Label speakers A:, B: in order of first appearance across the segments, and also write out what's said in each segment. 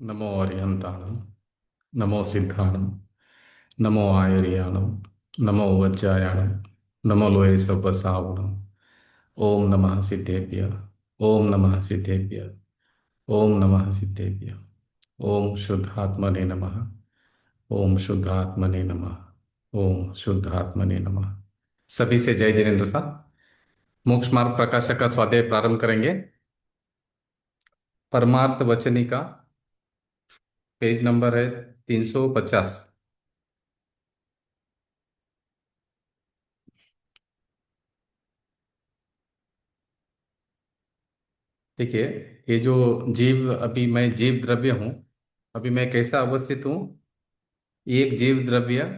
A: नमो अर्यन्ताणं नमो सिद्धाणं नमो आयर्याणं नमो वज्रायाणं नमो लोहे सवसावणं। ओम नमः सिद्धेभ्य। ओम नमः सिद्धेभ्य। ओम नमः सिद्धेभ्य। ओम शुद्धात्मने नमः। ओम शुद्धात्मने नमः। ओम शुद्धात्मने नमः। सभी से जय जिनेन्द्र साहब। मोक्ष मार्ग प्रकाशक का स्वाध्याय प्रारंभ करेंगे। परमार्थ वचनी का पेज नंबर है 350। देखिए, ये जो जीव, अभी मैं जीव द्रव्य हूँ। अभी मैं कैसा अवस्थित हूँ? एक जीव द्रव्य,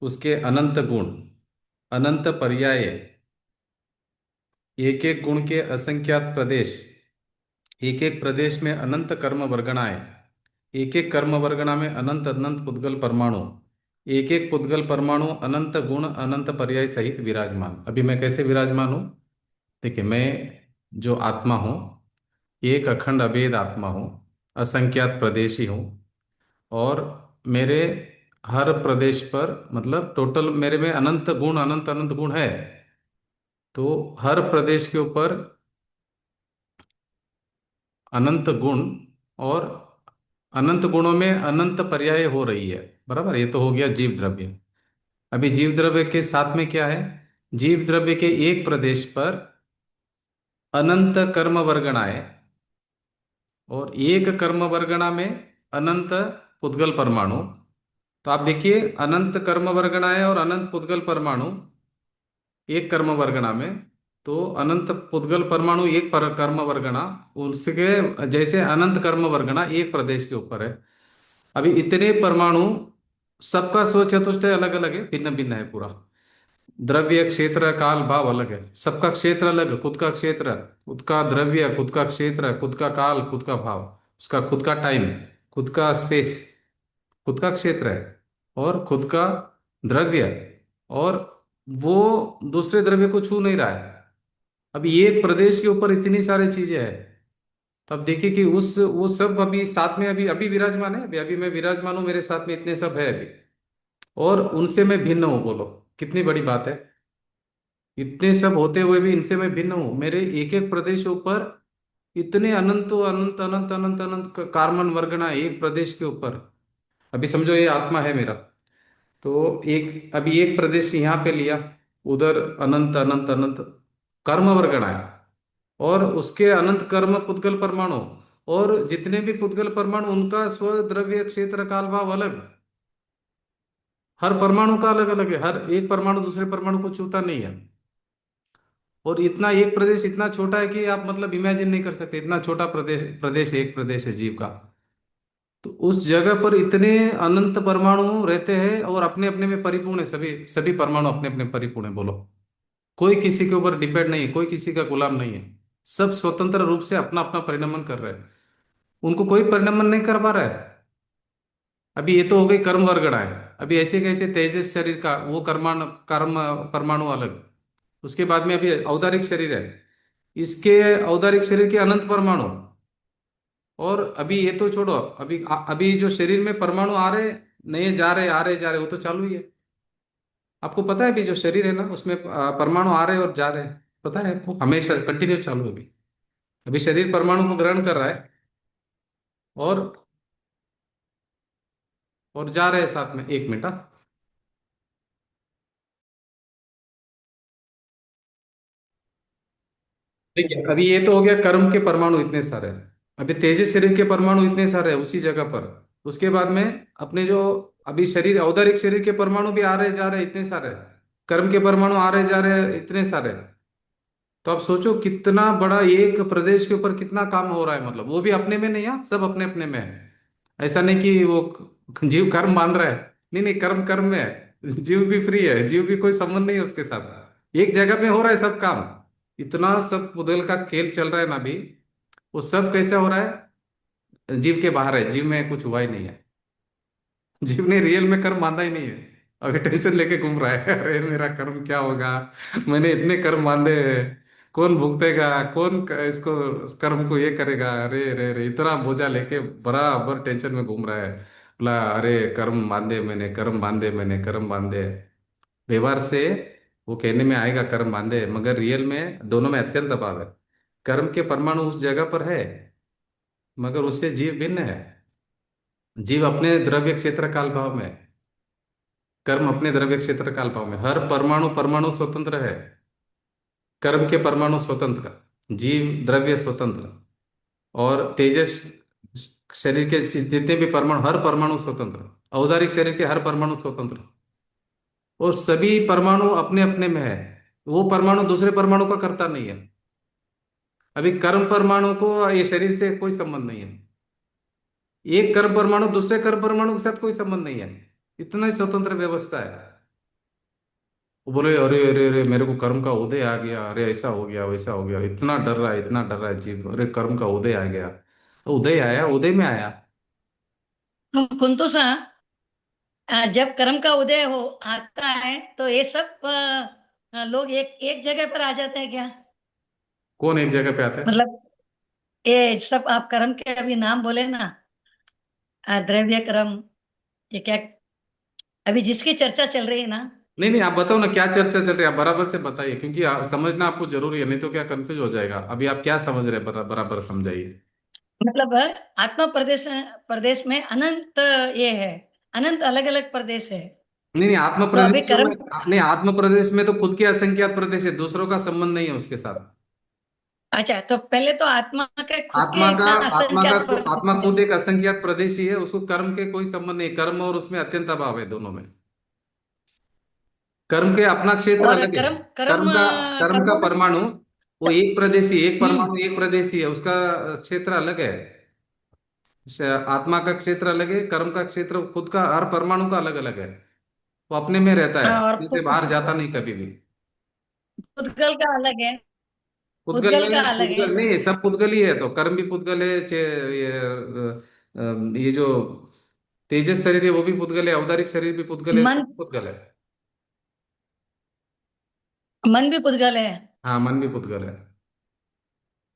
A: उसके अनंत गुण, अनंत पर्याय, एक एक गुण के असंख्यात प्रदेश, एक एक प्रदेश में अनंत कर्म वर्गणाएं, एक एक कर्म वर्गणा में अनंत अनंत पुद्गल परमाणु, एक एक पुद्गल परमाणु अनंत गुण अनंत पर्याय सहित विराजमान। अभी मैं कैसे विराजमान हूँ? देखिए, मैं जो आत्मा हूँ, एक अखंड अभेद आत्मा हूँ, असंख्यात प्रदेशी हूँ। और मेरे हर प्रदेश पर, मतलब टोटल मेरे में अनंत गुण, अनंत अनंत गुण है। तो हर प्रदेश के ऊपर अनंत गुण, और अनंत गुणों में अनंत पर्याय हो रही है। बराबर, ये तो हो गया जीव द्रव्य। अभी जीव द्रव्य के साथ में क्या है? जीव द्रव्य के एक प्रदेश पर अनंत कर्म वर्गणाएं, और एक कर्म वर्गणा में अनंत पुद्गल परमाणु। तो आप देखिए, अनंत कर्म वर्गणाएं और अनंत पुद्गल परमाणु एक कर्म वर्गणा में। तो अनंत पुद्गल परमाणु एक पर कर्म वर्गणा, उसके जैसे अनंत कर्म वर्गणा एक प्रदेश के ऊपर है। अभी इतने परमाणु, सबका स्वचतुष्टय अलग अलग है, भिन्न भिन्न है पूरा। द्रव्य, क्षेत्र, काल, भाव अलग है। सबका क्षेत्र अलग, खुद का क्षेत्र, खुद का द्रव्य, खुद का क्षेत्र, खुद का काल, खुद का भाव, उसका खुद का टाइम, खुद का स्पेस, खुद का क्षेत्र है, और खुद का द्रव्य। और वो दूसरे द्रव्य को छू नहीं रहा है। अभी एक प्रदेश के ऊपर इतनी सारी चीजें हैं। तो अब देखिए कि उस वो सब अभी साथ में अभी अभी विराजमान है। अभी अभी मैं विराजमान हूँ, मेरे साथ में इतने सब है अभी। और उनसे मैं भिन्न हूँ। बोलो, कितनी बड़ी बात है। इतने सब होते हुए भी इनसे मैं भिन्न हूँ। मेरे एक एक प्रदेश ऊपर इतने अनंत अनंत अनंत अनंत अनंत कार्बन वर्गना है एक प्रदेश के ऊपर। अभी समझो ये आत्मा है मेरा। तो एक, अभी एक प्रदेश यहाँ पे लिया, उधर अनंत अनंत अनंत कर्म वर्गणा है, और उसके अनंत कर्म पुद्गल परमाणु, और जितने भी पुद्गल परमाणु उनका स्व द्रव्य क्षेत्र काल भाव अलग। हर परमाणु का अलग अलग है। हर एक परमाणु दूसरे परमाणु को छूता नहीं है। और इतना एक प्रदेश इतना छोटा है कि आप मतलब इमेजिन नहीं कर सकते, इतना छोटा प्रदेश प्रदेश एक प्रदेश है जीव का। तो उस जगह पर इतने अनंत परमाणु रहते हैं, और अपने अपने में परिपूर्ण है। सभी सभी परमाणु अपने अपने परिपूर्ण है। बोलो, कोई किसी के ऊपर डिपेंड नहीं है, कोई किसी का गुलाम नहीं है। सब स्वतंत्र रूप से अपना अपना परिणमन कर रहे हैं। उनको कोई परिणमन नहीं कर पा रहा है। अभी ये तो हो गई कर्म वर्गणा है। अभी ऐसे कैसे तेजस शरीर का वो कर्म परमाणु अलग। उसके बाद में अभी औदारिक शरीर है, इसके औदारिक शरीर के अनंत परमाणु। और अभी ये तो छोड़ो, अभी जो शरीर में परमाणु आ रहे, नए जा रहे, आ रहे जा रहे, वो तो चालू ही है। आपको पता है, अभी जो शरीर है ना, उसमें परमाणु आ रहे और जा रहे हैं। पता है आपको? हमेशा कंटिन्यू चालू है अभी। अभी शरीर परमाणु को ग्रहण कर रहा है, और जा रहे हैं साथ में। एक मिनट, हाँ। देखिए, अभी ये तो हो गया कर्म के परमाणु इतने सारे हैं। अभी तेजस शरीर के परमाणु इतने सारे हैं उसी जगह पर। उसके बाद में अपने जो अभी शरीर, औदारिक शरीर के परमाणु भी आ रहे जा रहे इतने सारे हैं। कर्म के परमाणु आ रहे जा रहे इतने सारे हैं। तो आप सोचो कितना बड़ा एक प्रदेश के ऊपर कितना काम हो रहा है। मतलब वो भी अपने में नहीं है, सब अपने अपने में है। ऐसा नहीं कि वो जीव कर्म बांध रहा है। नहीं नहीं, कर्म कर्म में है, जीव भी फ्री है, जीव भी कोई संबंध नहीं है उसके साथ। एक जगह पे हो रहा है सब काम। इतना सब पुधल का खेल चल रहा है ना अभी। वो सब कैसे हो रहा है? जीव के बाहर है, जीव में कुछ हुआ ही नहीं है। जीव ने रियल में कर्म बांधा ही नहीं है। अभी टेंशन लेके घूम रहा है, अरे मेरा कर्म क्या होगा, मैंने इतने कर्म बांधे हैं, कौन भुगतेगा, इसको कर्म को ये करेगा? अरे रे रे, इतना बोझा लेके बराबर टेंशन में घूम रहा है। बोला अरे कर्म बांधे मैंने, कर्म बांधे मैंने, कर्म बांधे। व्यवहार से वो कहने में आएगा कर्म बांधे, मगर रियल में दोनों में अत्यंत अभाव है। कर्म के परमाणु उस जगह पर है, मगर उससे जीव भिन्न है। जीव अपने द्रव्य क्षेत्र काल भाव में है, कर्म अपने द्रव्य क्षेत्र काल भाव में। हर परमाणु परमाणु स्वतंत्र है, कर्म के परमाणु स्वतंत्र, जीव द्रव्य स्वतंत्र, और तेजस शरीर के जितने भी परमाणु, हर परमाणु स्वतंत्र, औदारिक शरीर के हर परमाणु स्वतंत्र, और सभी परमाणु अपने अपने में है। वो परमाणु दूसरे परमाणु का करता नहीं है। अभी कर्म परमाणु को ये शरीर से कोई संबंध नहीं है, एक कर्म परमाणु दूसरे कर्म परमाणु के साथ कोई संबंध नहीं है। इतना ही स्वतंत्र व्यवस्था है। वो बोले अरे अरे अरे, मेरे को कर्म का उदय आ गया, अरे ऐसा हो गया वैसा हो गया, इतना डर रहा है, इतना डर रहा है जीव, अरे कर्म का उदय आ गया। तो उदय आया, उदय में आया।
B: कुंतु सा जब कर्म का उदय हो आता है तो ये सब लोग एक एक जगह पर आ जाते हैं क्या?
A: कौन एक जगह पे आता है?
B: मतलब ये सब आप कर्म के अभी नाम बोले ना, द्रव्य कर्म, ये क्या अभी जिसकी चर्चा चल रही है ना?
A: नहीं नहीं, आप बताओ ना क्या चर्चा चल रही है, आप बराबर से बताइए, क्योंकि समझना आपको जरूरी है, नहीं तो क्या कंफ्यूज हो जाएगा। अभी आप क्या समझ रहे हैं, बराबर समझाइए।
B: मतलब आत्मा प्रदेश प्रदेश में अनंत ये है, अनंत अलग अलग प्रदेश है।
A: नहीं नहीं, आत्म
B: तो अभी
A: प्रदेशों में,
B: कर्म,
A: नहीं आत्म प्रदेश में तो खुद के असंख्यात प्रदेश है, दूसरों का संबंध नहीं है उसके साथ।
B: अच्छा तो पहले तो आत्मा के खुद
A: आत्मा
B: के
A: का
B: इतना
A: आत्मा का
B: असंख्यात
A: आत्मा
B: प्रदेश है।
A: खुद एक असंख्यात प्रदेश ही है, उसको कर्म के कोई संबंध नहीं, कर्म और उसमें अत्यंत अभाव है दोनों में। कर्म के अपना क्षेत्र
B: और
A: अलग है।
B: कर्म कर्म
A: कर्म का
B: कर्म में
A: परमाणु, वो एक प्रदेशी, एक
B: हम्म।
A: परमाणु एक प्रदेशी है, उसका क्षेत्र अलग है। आत्मा का क्षेत्र अलग है, कर्म का क्षेत्र खुद का हर परमाणु का अलग अलग है। वो अपने में रहता है,
B: और
A: अपने से बाहर जाता नहीं कभी भी।
B: पुद्गल का अलग है,
A: पुद्गल
B: पुद्गल का
A: में,
B: अलग है।
A: पुद्गल नहीं, सब पुद्गल ही है, तो कर्म भी पुद्गल है, ये जो तेजस शरीर है वो भी पुद्गल है, औदारिक शरीर भी पुद्गल है,
B: मन,
A: सब पुद्गल है।
B: मन भी पुद्गल है।
A: हाँ, मन भी पुद्गल है।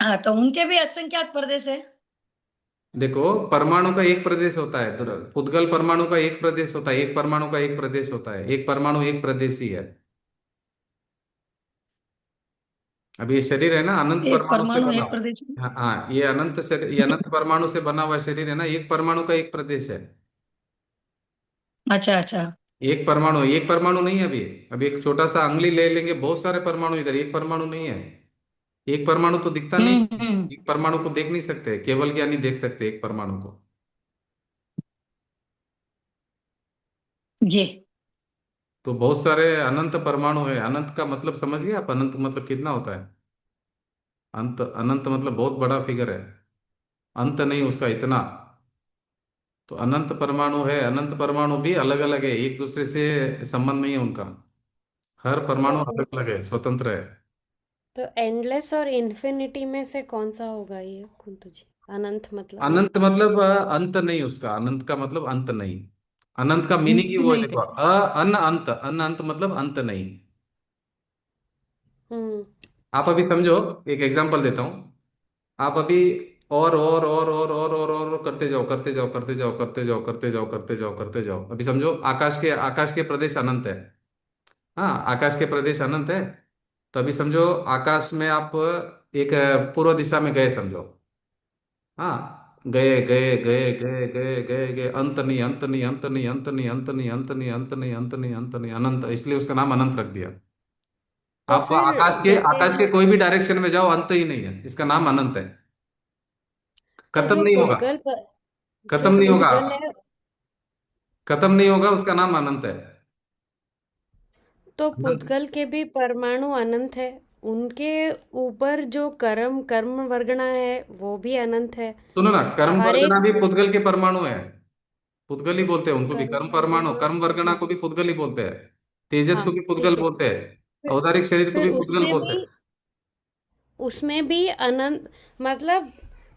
B: हाँ तो उनके भी असंख्यात प्रदेश है।
A: देखो, परमाणु का एक प्रदेश होता है, तो पुद्गल परमाणु का एक प्रदेश होता है, एक परमाणु का एक प्रदेश होता है, एक परमाणु एक प्रदेश ही है। अब ये शरीर है ना, अनंत
B: एक
A: परमाणु से
B: परमाणु
A: बना
B: एक प्रदेश।
A: हुआ। हाँ हाँ, ये अनंत शरीर, ये अनंत परमाणु से बना हुआ शरीर है ना, एक परमाणु का एक प्रदेश है।
B: अच्छा अच्छा।
A: एक परमाणु नहीं है अभी। अभी एक छोटा सा अंगुली ले लेंगे, बहुत सारे परमाणु इधर, एक परमाणु नहीं है। एक परमाणु तो दिखता नहीं,
B: हम्म।
A: एक परमाणु को देख नहीं सकते, केवल ज्ञानी देख सकते एक परमाणु को।
B: जी।
A: तो बहुत सारे अनंत परमाणु है। अनंत का मतलब समझ गए आप? अनंत मतलब कितना होता है? अंत, अनंत मतलब बहुत बड़ा फिगर है, अंत नहीं उसका इतना। तो अनंत परमाणु है, अनंत परमाणु भी अलग अलग है, एक दूसरे से संबंध नहीं है उनका। हर
C: तो
A: परमाणु अलग अलग है, स्वतंत्र है।
C: तो एंडलेस और इन्फिनिटी में से कौन सा होगा ये कुंतु जी? अनंत मतलब?
A: अनंत मतलब अंत नहीं उसका, अनंत का मतलब अंत नहीं। अनंत का मीनिंग ही वो है,
B: इन्फिनिट।
A: देखो अन अंत, अन अंत मतलब अंत नहीं।
C: हम्म।
A: आप अभी समझो, एक एग्जांपल देता हूँ। आप अभी और करते जाओ, करते जाओ, करते जाओ, करते जाओ, करते जाओ, करते जाओ, करते जाओ, अभी समझो आकाश के प्रदेश अनंत है। हाँ, आकाश के प्रदेश अनंत है। तो अभी समझो आकाश में आप एक पूर्व दिशा में गए समझो। हाँ, गए गए गए गए गए गए गए, अंत नहीं, अंत नहीं, अंत नहीं, अंत नहीं, अंत नहीं, अंत नहीं, अंत नहीं, अंत नहीं, अंत नहीं, अनंत, इसलिए उसका नाम अनंत रख दिया।
C: तो
A: आप
C: फिर जैसे
A: आकाश के कोई भी डायरेक्शन में जाओ, अंत ही नहीं है, इसका नाम अनंत है।
C: तो
A: खत्म
C: जो
A: नहीं होगा,
C: पुद्गल जो
A: खत्म नहीं होगा,
C: पुद्गल है,
A: खत्म नहीं होगा, उसका नाम अनंत है।
C: तो
A: अनंत।
C: पुद्गल के भी परमाणु अनंत है, उनके ऊपर जो कर्म कर्म वर्गणा है वो भी अनंत है।
A: सुनो ना, कर्म
C: हर
A: वर्गना
C: एक
A: भी पुद्गल के परमाणु है। पुद्गल ही बोलते हैं उनको भी,
C: कर्म
A: कर्म परमाणु,
C: वर्गणा।
A: कर्म वर्गना को भी पुद्गल ही बोलते हैं। तेजस
C: हाँ
A: को भी पुद्गल
C: ठीक है।
A: बोलते हैं,
C: फिर
A: औदारिक शरीर को
C: फिर
A: भी पुद्गल बोलते हैं।
C: उसमें भी अनंत मतलब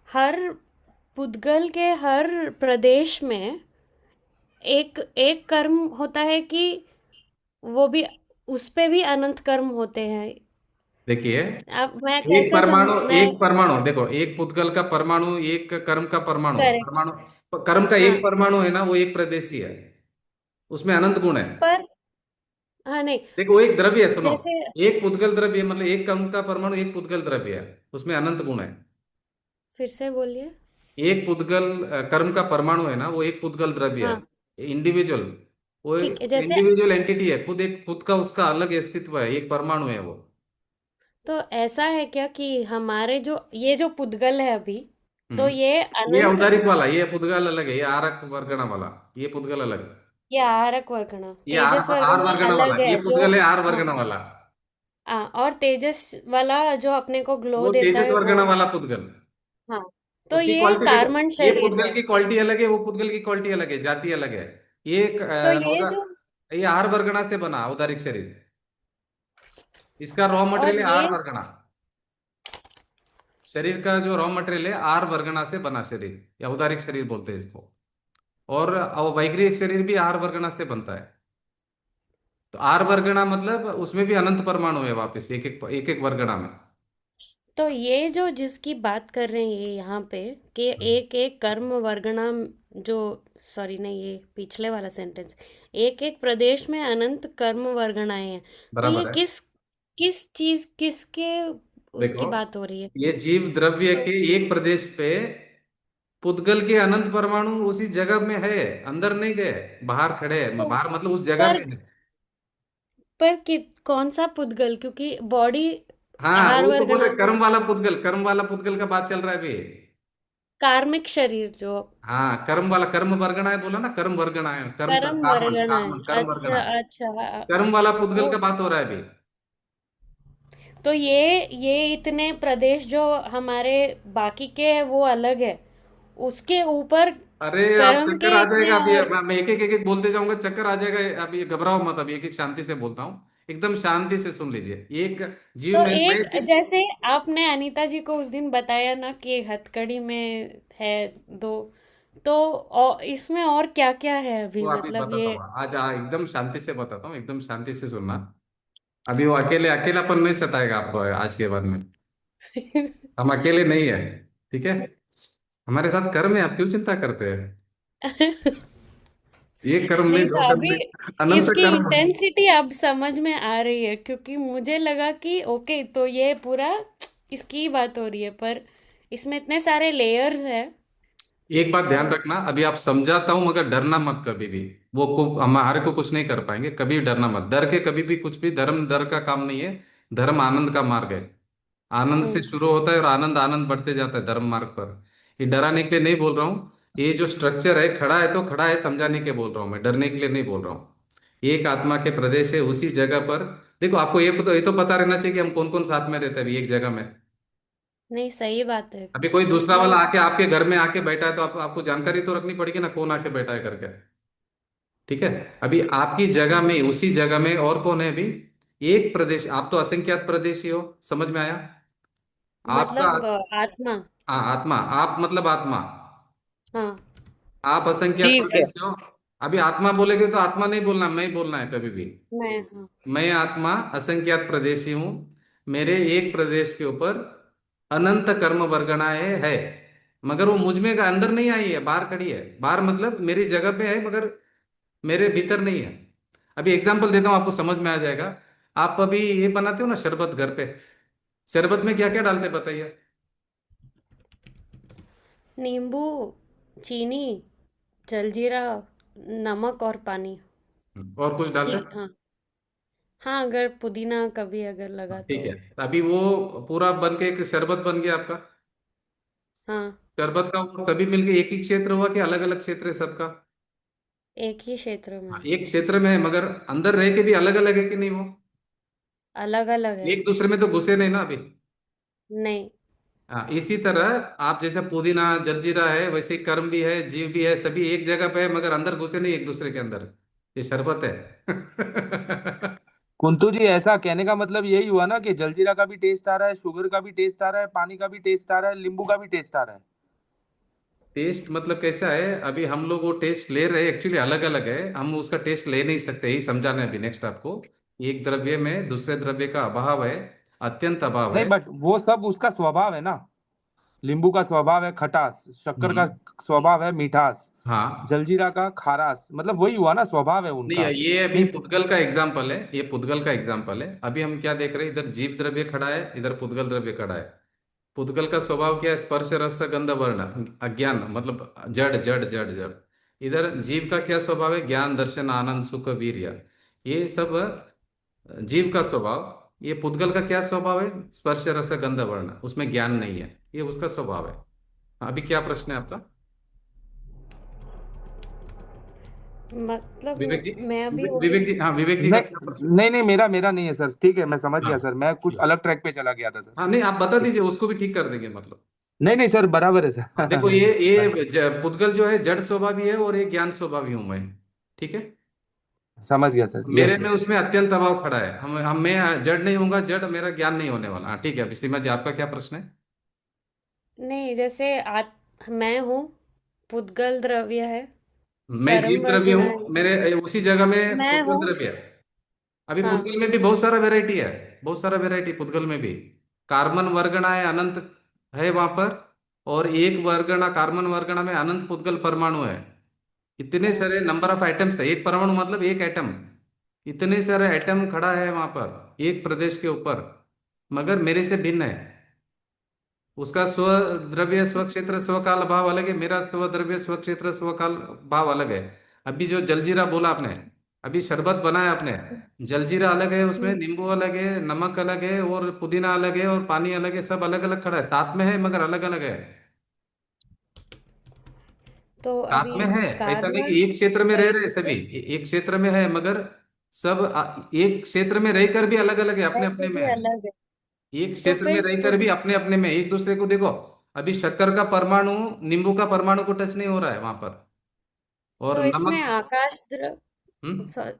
C: हर पुद्गल के हर प्रदेश में एक एक कर्म होता है कि वो भी, उस पे भी अनंत कर्म होते हैं।
A: देखिए,
C: अब मैं कैसे मैं
A: एक परमाणु देखो, एक पुद्गल का परमाणु, एक कर्म का परमाणु,
C: करेक्ट।
A: परमाणु कर्म का एक
C: हाँ,
A: परमाणु है ना, वो एक प्रदेशी है, उसमें अनंत गुण है।
C: पर हाँ नहीं,
A: देखो वो एक द्रव्य है, सुनो,
C: जैसे
A: एक पुद्गल द्रव्य मतलब एक कर्म का परमाणु एक पुद्गल द्रव्य है, उसमें अनंत गुण है।
C: फिर से बोलिए।
A: एक पुद्गल कर्म का परमाणु है ना, वो एक पुद्गल द्रव्य
C: हाँ,
A: है, इंडिविजुअल, वो
C: ठीक है। जैसे
A: इंडिविजुअल एंटिटी है, खुद एक खुद का उसका अलग अस्तित्व है, एक परमाणु है वो।
C: तो ऐसा है क्या कि हमारे जो ये जो पुद्गल है अभी, तो
A: हम्म।
C: ये
A: ये
C: अनंत,
A: औदारिक वाला, ये पुद्गल अलग है, ये आरक वर्गण वाला, ये पुद्गल अलग है।
C: ये आहारक वर्गण,
A: ये आर
C: तेजस
A: आर
C: वर्गण
A: वर्गण वाला,
C: अलग
A: ये
C: है जो।
A: पुद्गल है आर
C: हाँ,
A: वर्गण वाला।
C: और तेजस वाला जो अपने को ग्लो
A: वो
C: देता
A: तेजस
C: है वो।
A: वर्गण वाला पुद्गल,
C: हाँ, तो
A: उसकी
C: ये
A: क्वालिटी देखो,
C: कार्बन
A: ये
C: शरीर
A: पुद्गल
C: है।
A: की क्वालिटी अलग है, वो पुद्गल की क्वालिटी अलग है, जाति अलग है। ये
C: तो ये जो
A: ये आर वर्गणा से बना औदारिक शरीर, इसका रॉ
C: और
A: मटेरियल है आर
C: ये
A: वर्गणा। शरीर का जो रॉ मटेरियल है आर वर्गणा से बना शरीर, या औदारिक शरीर बोलते हैं इसको। और वैक्रिक शरीर भी आर वर्गणा से बनता है। तो आर वर्गणा मतलब उसमें भी अनंत परमाणु है, वापस एक एक वर्गणा में।
C: तो ये जो जिसकी बात कर रहे हैं ये यहाँ पे, कि एक एक कर्म वर्गणा जो, सॉरी नहीं, ये पिछले वाला सेंटेंस, एक एक प्रदेश में अनंत कर्म वर्गणाएं हैं। तो ये
A: बराबर है।
C: किस किस चीज किसके
A: देखो,
C: उसकी बात हो रही है?
A: ये जीव द्रव्य के एक प्रदेश पे पुद्गल के अनंत परमाणु उसी जगह में है, अंदर नहीं गए, बाहर खड़े हैं,
C: तो
A: बाहर मतलब उस जगह
C: पर
A: में है।
C: पर कि कौन सा पुद्गल, क्योंकि बॉडी
A: हाँ,
C: आहार
A: वो तो बोल
C: वर्गणा
A: रहे
C: में
A: कर्म वाला पुद्गल, कर्म वाला पुद्गल का बात चल रहा है अभी।
C: कार्मिक शरीर जो
A: हाँ, कर्म वाला, कर्म वर्गणा है बोला ना, कर्म वर्गणा है, कर्म
C: कर्म
A: कार्बन
C: वर्गणा है।
A: कार्बन कर्म वर्गणा
C: अच्छा
A: है।
C: अच्छा,
A: कर्म वाला पुद्गल
C: वो
A: का बात हो रहा है अभी।
C: तो ये इतने प्रदेश जो हमारे बाकी के हैं वो अलग है, उसके ऊपर
A: अरे आप
C: कर्म
A: चक्कर
C: के
A: आ
C: इतने
A: जाएगा अभी,
C: और।
A: मैं एक एक बोलते जाऊंगा, चक्कर आ जाएगा अभी, घबराओ मत, अभी एक एक शांति से बोलता हूँ, एकदम शांति से सुन लीजिए। एक जीव
C: तो
A: में
C: एक जैसे आपने अनीता जी को उस दिन बताया ना कि हथकड़ी में है दो, तो इसमें और क्या क्या है अभी,
A: वो अभी
C: मतलब
A: बताता
C: ये।
A: हूँ, आज एकदम शांति से बताता हूँ, एकदम शांति से सुनना। अभी वो अकेलापन नहीं सताएगा आपको आज के बाद में। हम अकेले नहीं है, ठीक है, हमारे साथ कर्म है, आप क्यों चिंता करते हैं? एक कर्म नहीं,
C: नहीं,
A: दो
C: तो
A: कर्म
C: अभी
A: नहीं, अनंत
C: इसकी
A: कर्म।
C: इंटेंसिटी अब समझ में आ रही है, क्योंकि मुझे लगा कि ओके, तो ये पूरा इसकी ही बात हो रही है, पर इसमें इतने सारे लेयर्स है।
A: एक बात ध्यान
C: तो
A: रखना, अभी आप समझाता हूं मगर डरना मत कभी भी। हमारे को कुछ नहीं कर पाएंगे, कभी डरना मत, डर के कभी भी कुछ भी, धर्म डर का काम नहीं है। धर्म आनंद का मार्ग है, आनंद से
C: हम्म
A: शुरू होता है और आनंद आनंद बढ़ते जाता है धर्म मार्ग पर। ये डराने के लिए नहीं बोल रहा हूँ, ये जो स्ट्रक्चर है खड़ा है तो खड़ा है, समझाने के बोल रहा हूँ मैं, डरने के लिए नहीं बोल रहा हूँ। एक आत्मा के प्रदेश है उसी जगह पर। देखो आपको ये तो पता रहना चाहिए कि हम कौन कौन साथ में रहते हैं अभी एक जगह में।
C: नहीं, सही बात है।
A: अभी कोई दूसरा
C: इसमें
A: वाला आके आपके घर में आके बैठा है तो आपको जानकारी तो रखनी पड़ेगी ना, कौन आके बैठा है करके। ठीक है, अभी आपकी जगह में, उसी जगह में और कौन है अभी? एक प्रदेश, आप तो असंख्यात प्रदेशी हो, समझ में आया आपका?
C: मतलब आत्मा।
A: हाँ, आत्मा, आप मतलब आत्मा,
C: हाँ,
A: आप असंख्यात
B: ठीक है।
A: प्रदेशी हो। अभी आत्मा बोलेगे तो आत्मा नहीं बोलना, मैं बोलना है कभी भी।
C: मैं हाँ,
A: मैं आत्मा असंख्यात प्रदेशी हूं, मेरे एक प्रदेश के ऊपर अनंत कर्म वर्गणाएं है, मगर वो मुझ में का अंदर नहीं आई है, बाहर खड़ी है, बाहर मतलब मेरी जगह पे है मगर मेरे भीतर नहीं है। अभी एग्जांपल देता हूँ, आपको समझ में आ जाएगा। आप अभी ये बनाते हो ना शरबत घर पे, शरबत में क्या क्या डालते हैं बताइए?
C: नींबू, चीनी, जलजीरा, नमक और पानी।
A: और कुछ डालते
C: जी
A: हैं?
C: हाँ। हाँ, अगर पुदीना कभी अगर लगा
A: ठीक
C: तो।
A: है, अभी वो पूरा बन के एक शरबत बन गया आपका।
C: हाँ,
A: शरबत का वो सभी मिलके एक ही क्षेत्र हुआ कि अलग अलग क्षेत्र है सबका?
C: एक ही क्षेत्र
A: हाँ,
C: में।
A: एक क्षेत्र में है मगर अंदर रह के भी अलग अलग है कि नहीं वो?
C: अलग अलग है।
A: एक दूसरे में तो घुसे नहीं ना अभी।
C: नहीं।
A: हाँ, इसी तरह आप जैसे पुदीना जलजीरा है, वैसे ही कर्म भी है, जीव भी है, सभी एक जगह पे है मगर अंदर घुसे नहीं एक दूसरे के अंदर। ये शरबत है।
D: कुंतु जी, ऐसा कहने का मतलब यही हुआ ना कि जलजीरा का भी टेस्ट आ रहा है, शुगर का भी टेस्ट आ रहा है, पानी का भी टेस्ट आ रहा है, नींबू का भी टेस्ट आ रहा है।
A: टेस्ट मतलब कैसा है, अभी हम लोग वो टेस्ट ले रहे हैं, एक्चुअली अलग अलग है, हम उसका टेस्ट ले नहीं सकते, यही समझाना है अभी नेक्स्ट आपको। एक द्रव्य में दूसरे द्रव्य का अभाव है, अत्यंत अभाव
D: नहीं
A: है।
D: बट वो सब उसका स्वभाव है ना। नींबू का स्वभाव है खटास, शक्कर का
A: हम्म।
D: स्वभाव है मीठास,
A: हाँ।
D: जलजीरा का खारास, मतलब वही हुआ ना, स्वभाव है
A: नहीं,
D: उनका।
A: ये अभी
D: मीन्स
A: पुद्गल का एग्जाम्पल है, ये पुद्गल का एग्जाम्पल है। अभी हम क्या देख रहे हैं, इधर जीव द्रव्य खड़ा है, इधर पुद्गल द्रव्य खड़ा है। पुद्गल का स्वभाव क्या है? स्पर्श रस गंध वर्ण, अज्ञान, मतलब जड़ जड़ जड़ जड़। इधर जीव का क्या स्वभाव है? ज्ञान दर्शन आनंद सुख वीर्य, ये सब जीव का स्वभाव। ये पुद्गल का क्या स्वभाव है? स्पर्श रस गंध वर्ण, उसमें ज्ञान नहीं है, ये उसका स्वभाव है। अभी क्या प्रश्न है आपका
C: मतलब
A: विवेक जी?
C: मैं अभी वही।
A: विवेक जी, हाँ, विवेक जी का क्या
D: नहीं
A: प्रश्न?
D: नहीं नहीं, मेरा नहीं है सर, ठीक है मैं समझ
A: हाँ।
D: गया सर, मैं कुछ अलग ट्रैक पे चला गया था सर।
A: हाँ, नहीं, आप बता
D: ठीक।
A: दीजिए, उसको भी ठीक कर देंगे मतलब।
D: नहीं नहीं सर, बराबर है
A: हाँ, देखो,
D: सर।
A: ये पुद्गल जो है जड़ स्वभावी है और ये ज्ञान स्वभावी हूं मैं। ठीक है।
D: समझ गया सर,
A: मेरे
D: यस
A: में
D: यस।
A: उसमें अत्यंत अभाव खड़ा है, हम मैं जड़ नहीं होऊंगा, जड़ मेरा ज्ञान नहीं होने वाला। हाँ, ठीक है। अभी सीमा जी, आपका क्या प्रश्न है?
C: नहीं, जैसे मैं हूँ, पुद्गल द्रव्य है,
A: मैं
C: कर्म
A: जीव द्रव्य
C: वर्गणा
A: हूँ, मेरे उसी जगह में
C: मैं
A: पुद्गल
C: हूँ।
A: द्रव्य है। अभी
C: हाँ।
A: पुद्गल में भी बहुत सारा वैरायटी है, बहुत सारा वैरायटी पुद्गल में भी। कार्बन वर्गणा है, अनंत है वहां पर। और एक वर्गणा, कार्बन वर्गणा में अनंत पुद्गल परमाणु है। इतने सारे
C: ओके।
A: नंबर ऑफ आइटम्स है, एक परमाणु मतलब एक एटम। इतने सारे एटम खड़ा है वहां पर एक प्रदेश के ऊपर, मगर मेरे से भिन्न है। उसका स्व द्रव्य स्व क्षेत्र स्वकाल भाव अलग है, मेरा स्व द्रव्य स्व क्षेत्र स्वकाल भाव अलग है। अभी जो जलजीरा बोला आपने, अभी शरबत बनाया आपने, जलजीरा अलग है, उसमें
C: हम्म,
A: नींबू अलग है, नमक अलग है, और पुदीना अलग है, और पानी अलग है, सब अलग अलग खड़ा है, साथ में है मगर अलग अलग है।
C: तो
A: साथ
C: अभी
A: में है, ऐसा नहीं
C: कार्बन
A: कि एक क्षेत्र में रह रहे
C: वैसे
A: सभी, एक क्षेत्र में है मगर सब एक क्षेत्र में रहकर भी अलग अलग है, अपने
C: वैसे
A: अपने में
C: भी
A: है।
C: अलग है।
A: एक
C: तो
A: क्षेत्र में
C: फिर
A: रहकर भी अपने अपने में एक दूसरे को देखो। अभी शक्कर का परमाणु नींबू का परमाणु को टच नहीं हो रहा है वहां पर। और
C: तो इसमें
A: नमक।
C: आकाश द्रव
A: हम्म।
C: स-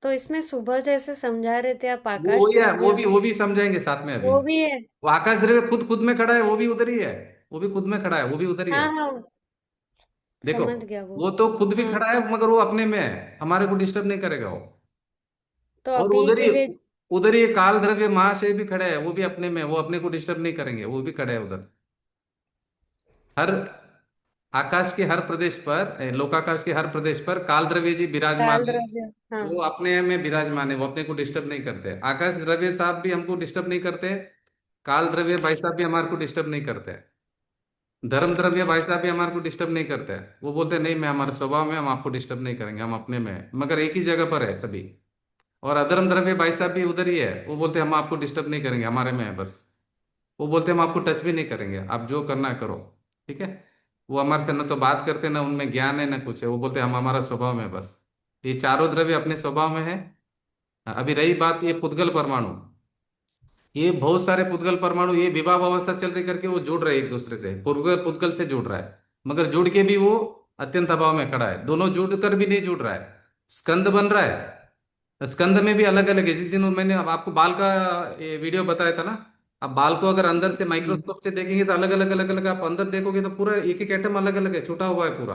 C: तो इसमें सुबह जैसे समझा रहे थे आप,
A: वो
C: आकाश
A: वही है, वो
C: द्रव्य
A: भी वो भी समझाएंगे साथ में अभी।
C: वो भी है।
A: वो आकाश द्रव्य खुद खुद में खड़ा है, वो भी उधर ही है। वो भी खुद में खड़ा है, वो भी उधर ही
C: हाँ
A: है।
C: हाँ,
A: देखो,
C: समझ गया वो।
A: वो तो खुद भी
C: हाँ,
A: खड़ा है मगर वो अपने में है, हमारे को डिस्टर्ब नहीं करेगा वो।
C: तो
A: और
C: अभी विवेक।
A: उधर ही काल द्रव्य महाशय भी खड़े हैं, वो भी अपने में, वो अपने को डिस्टर्ब नहीं करेंगे, वो भी खड़े हैं उधर। हर आकाश के हर प्रदेश पर, लोकाकाश के हर प्रदेश पर काल द्रव्य जी
C: काल
A: विराजमान है।
C: द्रव्य, हाँ।
A: वो अपने में विराजमान है, वो अपने को डिस्टर्ब नहीं करते। आकाश द्रव्य साहब भी हमको डिस्टर्ब नहीं करते, काल द्रव्य भाई साहब भी हमारे को डिस्टर्ब नहीं करते, धर्म द्रव्य भाई साहब भी हमारे को डिस्टर्ब नहीं करते। वो बोलते हैं, नहीं, मैं हमारे स्वभाव में हम आपको डिस्टर्ब नहीं करेंगे, हम अपने में हैं मगर एक ही जगह पर है सभी। और अधर्म द्रव्य भाई साहब भी उधर ही है, वो बोलते हैं हम आपको डिस्टर्ब नहीं करेंगे, हमारे में है बस। वो बोलते हैं हम आपको टच भी नहीं करेंगे, आप जो करना है करो। ठीक है। वो हमारे से न तो बात करते, ना उनमें ज्ञान है, ना कुछ है, वो बोलते हैं हम हमारा स्वभाव में बस। ये चारों द्रव्य अपने स्वभाव में है। अभी रही बात ये पुद्गल परमाणु, ये बहुत सारे पुद्गल परमाणु, ये विभाव अवस्था चल रही करके वो जुड़ रहे हैं एक दूसरे से, पुद्गल पुद्गल से जुड़ रहा है, मगर जुड़ के भी वो अत्यंत अभाव में खड़ा है, दोनों जुड़ कर भी नहीं जुड़ रहा है। स्कंद बन रहा है, स्कंद में भी अलग अलग है। जिस दिन मैंने अब आपको बाल का ये वीडियो बताया था ना, अब बाल को अगर अंदर से
D: हम्म।
A: माइक्रोस्कोप से देखेंगे तो अलग अलग अलग अलग, आप अंदर देखोगे तो पूरा एक एक एटम अलग अलग है, छूटा हुआ है पूरा।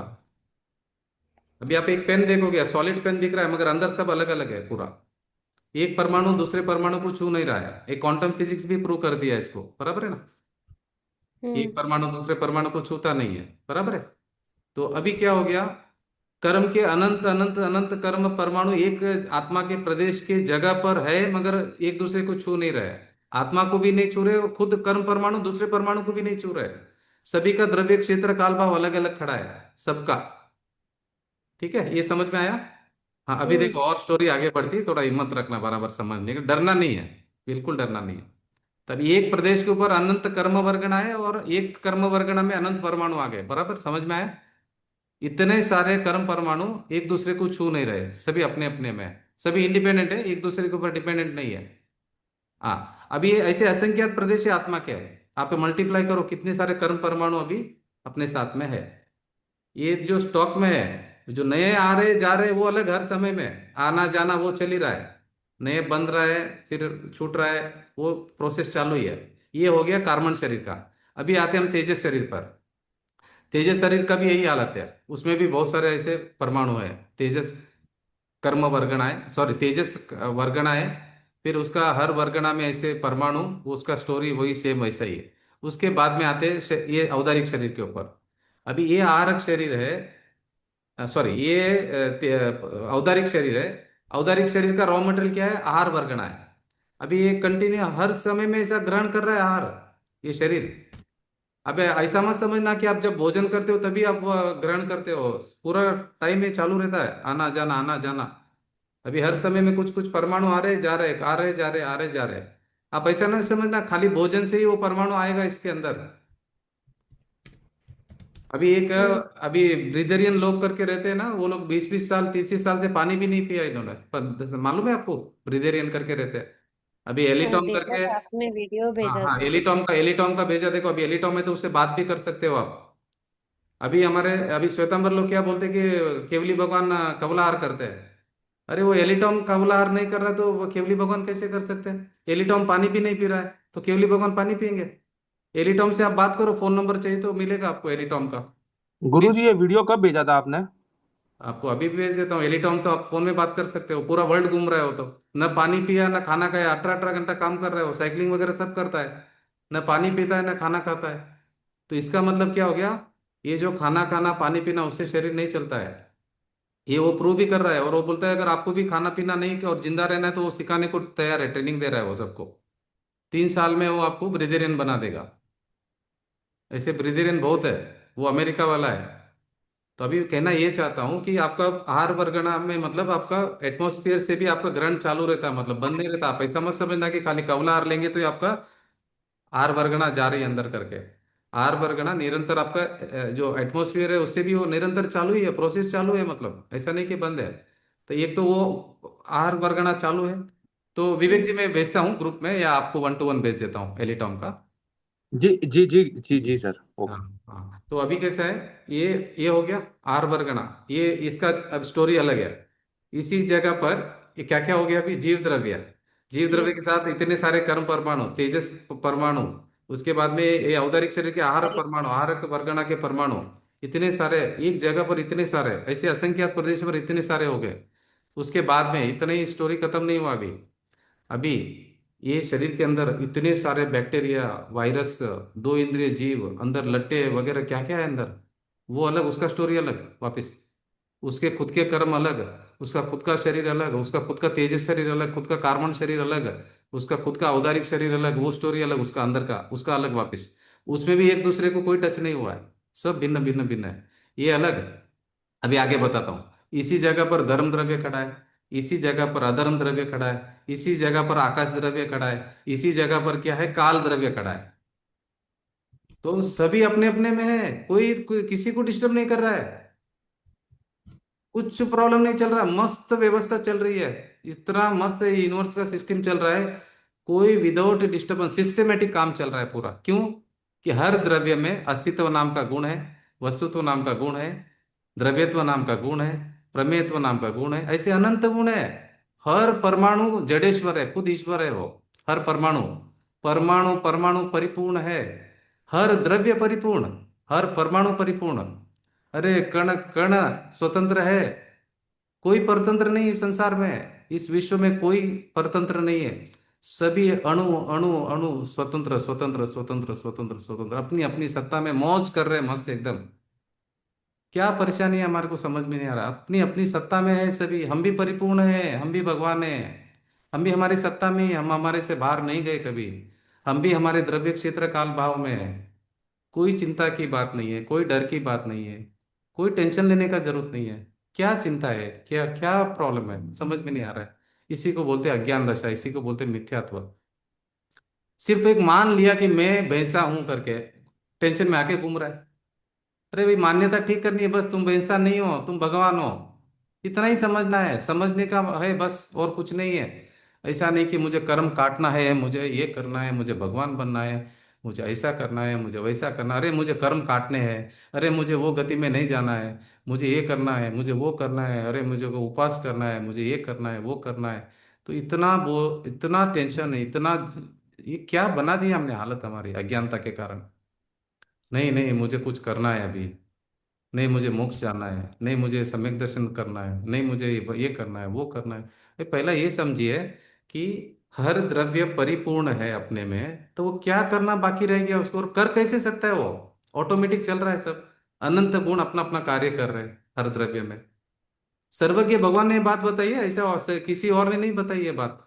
A: अभी आप एक पेन देखोगे, सॉलिड पेन दिख रहा है मगर अंदर सब अलग अलग है पूरा। एक परमाणु दूसरे परमाणु को छू नहीं रहा है, एक क्वांटम फिजिक्स भी प्रूव कर दिया है इसको, बराबर है ना।
C: हम्म।
A: एक परमाणु दूसरे परमाणु को छूता नहीं है, बराबर है। तो अभी क्या हो गया, कर्म के अनंत अनंत अनंत कर्म परमाणु एक आत्मा के प्रदेश के जगह पर है मगर एक दूसरे को छू नहीं रहे, आत्मा को भी नहीं छू रहे, और खुद कर्म परमाणु दूसरे परमाणु को भी नहीं छू रहे। सभी का द्रव्य क्षेत्र काल भाव अलग अलग खड़ा है सबका। ठीक है, ये समझ में आया? हाँ, अभी
C: हम्म।
A: देखो और स्टोरी आगे बढ़ती है, थोड़ा हिम्मत रखना, बराबर समझने का, डरना नहीं है, बिल्कुल डरना नहीं है। तब एक प्रदेश के ऊपर अनंत कर्म वर्गणा है और एक कर्म वर्गणा में अनंत परमाणु आ गए, बराबर समझ में आया? इतने सारे कर्म परमाणु एक दूसरे को छू नहीं रहे, सभी अपने अपने में है, सभी इंडिपेंडेंट है, एक दूसरे के ऊपर डिपेंडेंट नहीं है। हाँ, अभी ये ऐसे असंख्यात प्रदेश है आत्मा के, आप मल्टीप्लाई करो कितने सारे कर्म परमाणु अभी अपने साथ में है। ये जो स्टॉक में है, जो नए आ रहे जा रहे वो अलग, हर समय में आना जाना वो चल ही रहा है, नए बन रहा है फिर छूट रहा है, वो प्रोसेस चालू ही है। ये हो गया कार्बन शरीर का। अभी आते हैं हम तेजस शरीर पर। तेजस शरीर का भी यही हालत है, उसमें भी बहुत सारे ऐसे परमाणु है। तेजस कर्म वर्गणाएं, सॉरी, तेजस वर्गणाएं, फिर उसका हर वर्गना में ऐसे परमाणु, उसका स्टोरी वही सेम वैसा ही है। उसके बाद में आते हैं ये औदारिक शरीर के ऊपर। अभी ये आहारक शरीर है, सॉरी ये औदारिक शरीर है। औदारिक शरीर का रॉ मटेरियल क्या है? आहार वर्गना है। अभी ये कंटिन्यू हर समय में ऐसा ग्रहण कर रहा है आहार, ये शरीर। अब ऐसा मत समझना कि आप जब भोजन करते हो तभी आप ग्रहण करते हो। पूरा टाइम में चालू रहता है, आना जाना आना जाना। अभी हर समय में कुछ कुछ परमाणु आ रहे जा रहे, आ रहे जा रहे, आ रहे जा रहे। आप ऐसा ना समझना खाली भोजन से ही वो परमाणु आएगा इसके अंदर। अभी एक
C: हम्म।
A: अभी ब्रिदेरियन लोग करके रहते हैं ना, वो लोग 20-20 साल 30-30 साल से पानी भी नहीं पिया इन्होंने, पर मालूम है आपको? ब्रिदेरियन करके रहते हैं। अभी
C: हाँ,
A: एलिटॉम
C: देखा
A: करके।
C: था, आपने वीडियो
A: हाँ
C: भेजा
A: हाँ,
C: था।
A: एलिटॉम का भेजा, देखो अभी एलिटॉम है तो उससे बात भी कर सकते हो आप। अभी हमारे अभी श्वेतांबर लोग क्या बोलते हैं कि केवली भगवान कवलाहार करते हैं। अरे वो एलिटॉम कवलाहार नहीं कर रहा तो वो केवली भगवान कैसे कर सकते हैं? एलिटॉम पानी भी नहीं पी रहा है तो केवली भगवान पानी पियेंगे? एलिटॉम से आप बात करो, फोन नंबर चाहिए तो मिलेगा आपको एलिटॉम का।
D: गुरुजी ये वीडियो कब भेजा था आपने?
A: आपको अभी भी भेज देता हूँ एलिटॉम, तो आप फोन में बात कर सकते हो। पूरा वर्ल्ड घूम रहा है वो तो। न पानी पिया न खाना खाया, 18-18 घंटा काम कर रहा है वो, साइकिलिंग वगैरह सब करता है। न पानी पीता है न खाना खाता है। तो इसका मतलब क्या हो गया? ये जो खाना खाना पानी पीना उससे शरीर नहीं चलता है। ये वो प्रूव भी कर रहा है, और वो बोलता है अगर आपको भी खाना पीना नहीं और जिंदा रहना है तो वो सिखाने को तैयार है, ट्रेनिंग दे रहा है वो सबको। 3 साल में वो आपको ब्रिगेडियन बना देगा। ऐसे ब्रिगेडियन बहुत है, वो अमेरिका वाला है। तो अभी कहना ये चाहता हूँ कि आपका आहार वर्गना में मतलब आपका एटमॉस्फेयर से भी आपका ग्रहण चालू रहता है, मतलब बंद नहीं रहता। आप ऐसा मत समझना कि खाली कवला आहार लेंगे तो ये आपका आहार वर्गना जा रही है अंदर करके। आहार वर्गना निरंतर आपका जो एटमॉस्फेयर है उससे भी वो निरंतर चालू ही है, प्रोसेस चालू है, मतलब ऐसा नहीं कि बंद है। तो एक तो वो आहार वर्गना चालू है। तो विवेक
C: हम्म।
A: जी मैं भेजता हूँ ग्रुप में, या आपको 1-to-1 भेज देता हूँ एलिटॉम का।
D: जी जी जी जी जी सर,
A: हाँ
D: ओके।
A: हाँ, तो अभी कैसा है? ये हो गया आर वर्गना, ये इसका अब स्टोरी अलग है। इसी जगह पर ये क्या क्या हो गया? अभी जीव द्रव्य, जीव
C: जी।
A: द्रव्य के साथ इतने सारे कर्म परमाणु, तेजस परमाणु। उसके बाद में ये औदारिक शरीर के आहार
C: अरे,
A: परमाणु, आहार वर्गना के परमाणु। इतने सारे एक जगह पर, इतने सारे ऐसे असंख्यात प्रदेश पर इतने सारे हो गए। उसके बाद में इतनी ही स्टोरी खत्म नहीं हुआ अभी। अभी ये शरीर के अंदर इतने सारे बैक्टीरिया, वायरस, दो इंद्रिय जीव, अंदर लट्टे वगैरह क्या क्या है अंदर, वो अलग, उसका स्टोरी अलग वापस। उसके खुद के कर्म अलग, उसका खुद का शरीर अलग, उसका खुद का तेजस शरीर अलग, खुद का कार्बन शरीर अलग, उसका खुद का औदारिक शरीर अलग, वो स्टोरी अलग, उसका अंदर का उसका अलग वापस। उसमें भी एक दूसरे को कोई टच नहीं हुआ है, सब भिन्न भिन्न भिन्न है, ये अलग। अभी आगे बताता हूँ। इसी जगह पर धर्म द्रव्य खड़ा है, इसी जगह पर अधर्म द्रव्य खड़ा है, इसी जगह पर आकाश द्रव्य खड़ा है, इसी जगह पर क्या है? काल द्रव्य खड़ा है। तो सभी अपने अपने में है, कोई किसी को डिस्टर्ब नहीं कर रहा है। कुछ प्रॉब्लम नहीं चल रहा, मस्त व्यवस्था चल रही है। इतना मस्त यूनिवर्स का सिस्टम चल रहा है, कोई विदाउट डिस्टर्बेंस सिस्टमेटिक काम चल रहा है पूरा। क्यों? कि हर द्रव्य में अस्तित्व नाम का गुण है, वस्तुत्व नाम का गुण है, द्रव्यत्व नाम का गुण है, प्रमेयत्व नाम का गुण है, ऐसे अनंत गुण है। हर परमाणु जडेश्वर है, खुद ईश्वर है वो। हर परमाणु, परमाणु परमाणु परिपूर्ण है। हर द्रव्य परिपूर्ण, हर परमाणु परिपूर्ण। अरे कण कण स्वतंत्र है, कोई परतंत्र नहीं इस संसार में, इस विश्व में कोई परतंत्र नहीं है। सभी अणु अणु अणु स्वतंत्र स्वतंत्र स्वतंत्र स्वतंत्र स्वतंत्र, अपनी अपनी सत्ता में मौज कर रहे हैं मस्त एकदम। क्या परेशानी है हमारे को समझ में नहीं आ रहा, अपनी अपनी सत्ता में है सभी। हम भी परिपूर्ण है, हम भी भगवान है। हम भी हमारी सत्ता में ही, हम हमारे से बाहर नहीं गए कभी। हम भी हमारे द्रव्य क्षेत्र काल भाव में है। कोई चिंता की बात नहीं है, कोई डर की बात नहीं है, कोई टेंशन लेने का जरूरत नहीं है। क्या चिंता है, क्या क्या प्रॉब्लम है, समझ में नहीं आ रहा है। इसी को बोलते हैं अज्ञान दशा, इसी को बोलते हैं मिथ्यात्व। सिर्फ एक मान लिया कि मैं भैंसा हूं करके टेंशन में आके घूम रहा है। अरे भाई मान्यता ठीक करनी है बस, तुम इंसान नहीं हो, तुम भगवान हो। इतना ही समझना है, समझने का है बस, और कुछ नहीं है। ऐसा नहीं कि मुझे कर्म काटना है, मुझे ये करना है, मुझे भगवान बनना है, मुझे ऐसा करना है, मुझे वैसा करना है। अरे मुझे कर्म काटने हैं, अरे मुझे वो गति में नहीं जाना है, मुझे ये करना है, मुझे वो करना है, अरे मुझे को उपवास करना है, मुझे ये करना है, वो करना है। तो इतना वो इतना टेंशन है, इतना, ये क्या बना दिया हमने हालत हमारी अज्ञानता के कारण। नहीं नहीं मुझे कुछ करना है अभी, नहीं मुझे मोक्ष जाना है, नहीं मुझे सम्यक दर्शन करना है, नहीं मुझे ये करना है वो करना है। पहला ये समझिए कि हर द्रव्य परिपूर्ण है अपने में, तो वो क्या करना बाकी रह गया उसको, और कर कैसे सकता है वो? ऑटोमेटिक चल रहा है सब। अनंत गुण अपना अपना कार्य कर रहे हैं हर द्रव्य में। सर्वज्ञ भगवान ने ये बात बताई है, ऐसा किसी और ने नहीं बताई ये बात,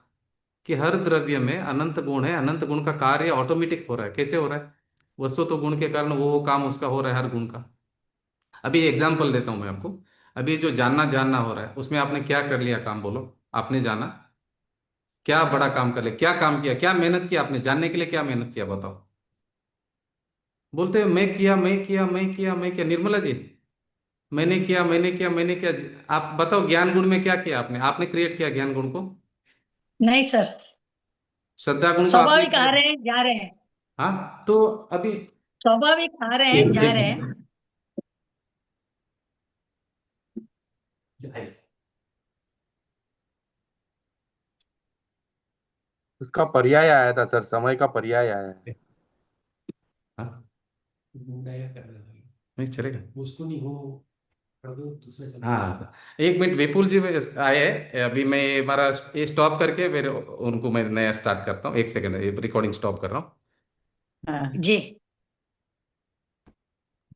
A: कि हर द्रव्य में अनंत गुण है, अनंत गुण का कार्य ऑटोमेटिक हो रहा है। कैसे हो रहा है? वस्तु तो गुण के कारण वो काम उसका हो रहा है, हर गुण का। अभी एग्जाम्पल देता हूं मैं आपको। अभी जो जानना जानना हो रहा है, उसमें आपने क्या कर लिया काम, बोलो। आपने जाना, क्या बड़ा काम कर लिया, क्या काम किया, क्या मेहनत किया आपने जानने के लिए, क्या मेहनत किया बताओ? बोलते हैं मैं किया, मैं किया, मैं किया, मैं किया। निर्मला जी, मैंने किया, मैंने किया, मैंने किया। आप बताओ, ज्ञान गुण में क्या किया आपने? आपने क्रिएट किया ज्ञान गुण को?
B: नहीं सर,
A: श्रद्धा गुण को आपने
B: स्वाभाविक आ
A: किया?
B: रहे हैं जा रहे हैं,
A: हाँ, तो अभी
B: स्वाभाविक आ रहे हैं जा रहे हैं।
D: उसका पर्याय आया था सर, समय का पर्याय आया है।
A: हाँ, नहीं चलेगा उसको, नहीं हो कर दो दूसरे चलो। हाँ, एक मिनट, विपुल जी में आए हैं अभी। मैं हमारा ये स्टॉप करके फिर उनको मैं नया स्टार्ट करता हूँ। एक सेकंड, रिकॉर्डिंग स्टॉप कर रहा हूँ।
B: हाँ जी।